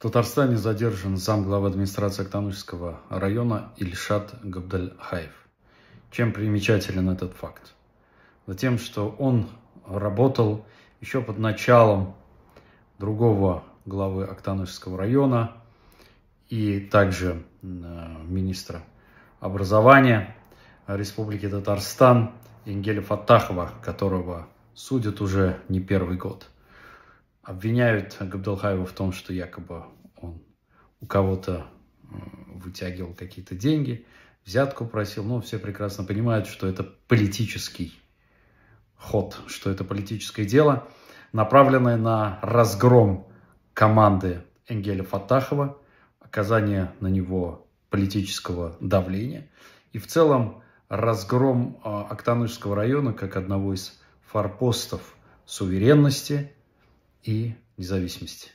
Татарстане задержан замглавы администрации Актанушского района Ильшат Габдальхаев. Чем примечателен этот факт? Тем, что он работал еще под началом другого главы Актанушского района и также министра образования Республики Татарстан Энгеля Фаттахова, которого судят уже не первый год. Обвиняют Габдальхаева в том, что якобы он у кого-то вытягивал какие-то деньги, взятку просил. Но все прекрасно понимают, что это политический ход, что это политическое дело, направленное на разгром команды Энгеля Фаттахова, оказание на него политического давления и в целом разгром Актанушского района как одного из форпостов суверенности и независимости.